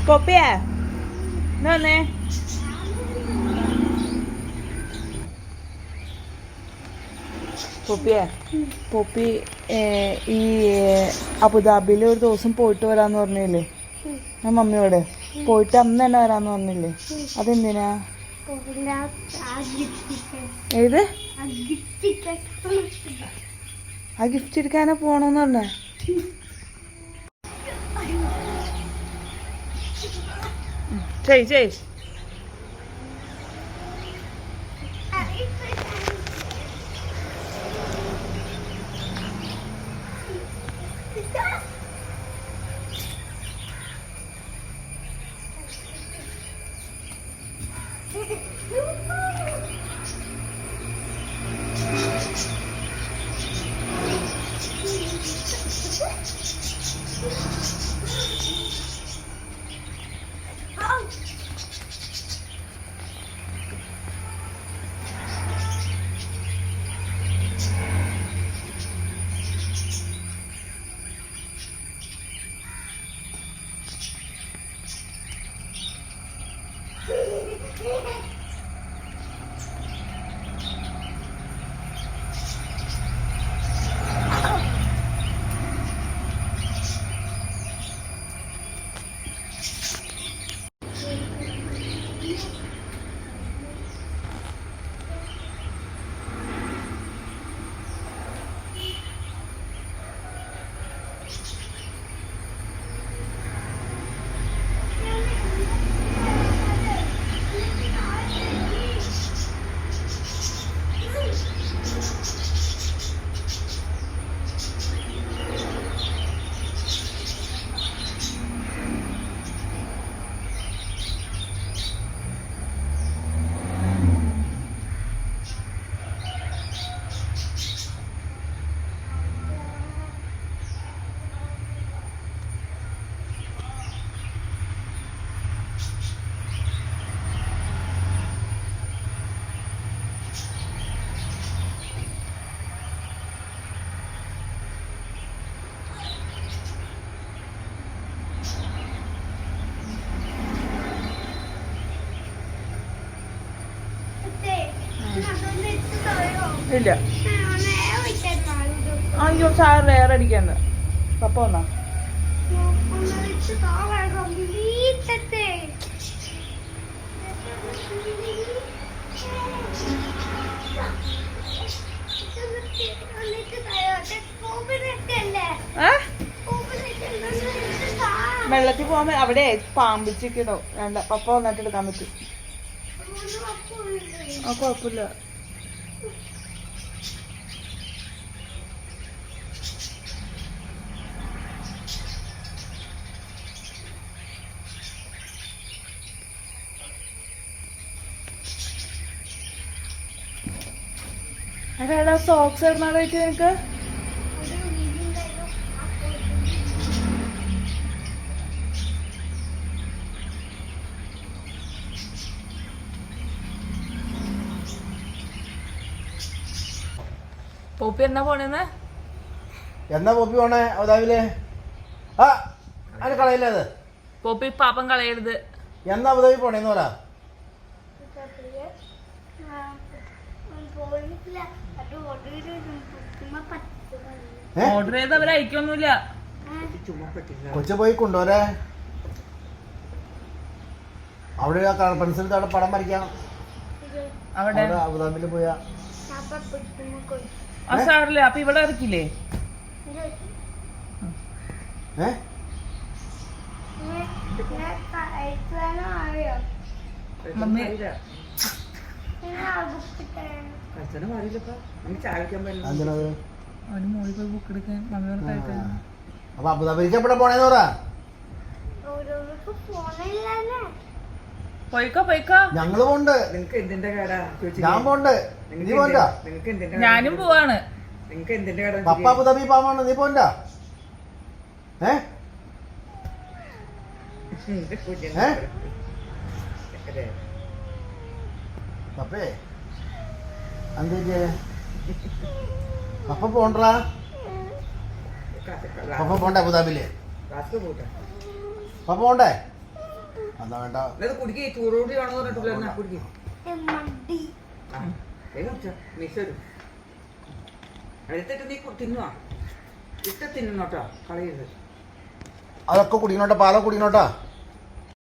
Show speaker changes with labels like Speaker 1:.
Speaker 1: പൊപ്പിയാ വന്നേ. പൊപ്പി ഈ അബുദാബിയിൽ ഒരു ദിവസം പോയിട്ട് വരാന്ന് പറഞ്ഞില്ലേ ഞാൻ മമ്മിയോട്? പോയിട്ട് അന്ന് തന്നെ വരാന്ന് പറഞ്ഞില്ലേ? അതെന്തിനാ? ഏത് ആ ഗിഫ്റ്റ് എടുക്കാനാ പോണോന്ന് പറഞ്ഞേ? ചെയ് ഇല്ല. അയ്യോ ചായ വേറെ അടിക്കാന്ന്. പപ്പ വന്നാ വെള്ളത്തിൽ പോകാൻ അവിടെ പാമ്പിച്ചിട്ടോ വേണ്ട. പപ്പ വന്നിട്ട് എടുക്കാൻ പറ്റും. ആ കുഴപ്പമില്ല. അതെടാ സോക്സ് ഇടുന്നാളായിട്ട് നിനക്ക് പോപ്പി എന്നാ പോണേന്ന്?
Speaker 2: എന്നാ പോപ്പി പോണേ അബുദാബിയില്? ആ അതിന് കളയില്ല. അത്
Speaker 1: പോപ്പി പാപ്പം കളയരുത്.
Speaker 2: എന്നാ അബുദാബി പോണേന്ന് പറ.
Speaker 1: ഓർഡർ ചെയ്ത് അവര് അയക്കൊന്നുമില്ല.
Speaker 2: കൊച്ചു പോയി കൊണ്ടുവരെ അവിടെ പെൻസിൽ അവിടെ പടം വരയ്ക്കാം. അവിടെ അബുദാബിയിൽ പോയാ
Speaker 1: സാറില്ല. അപ്പൊ ഇവിടെ ഇറക്കില്ലേ? അവന് മോളിൽ പോയി ബുക്ക് എടുക്കാൻ മമ്മി കഴിക്കാൻ.
Speaker 2: അപ്പൊ അബുദാബിക്ക് എവിടെ പോണേന്ന് പറ.
Speaker 1: പോയിക്കോ.
Speaker 2: ഞങ്ങള് പോണ്ട്. ഞാൻ പോണ്ട്. നീ പോണ്ട?
Speaker 1: ഞാനും പോവാണ്.
Speaker 2: പപ്പ അബുദാബി പോവാണ്. നീ പോണ്ട? പപ്പേ എന്താ പപ്പ പോണ്ടാ? പപ്പ പോണ്ടേ അബുദാബിയില്? പപ്പ പോണ്ടേ? അതാ വേണ്ട.
Speaker 3: ഇത് കുടിക്ക്, ചൂടോടി വേണമെന്ന് പറഞ്ഞിട്ടില്ല, കുടിക്ക്. എടുത്തിട്ട് നീ തിന്നുവാ, ഇട്ട് തിന്നോട്ടോ, കളയരുത്.
Speaker 2: അതൊക്കെ കുടിക്കണോട്ടാ, പാലൊക്കെ കുടിക്കണോട്ടാ.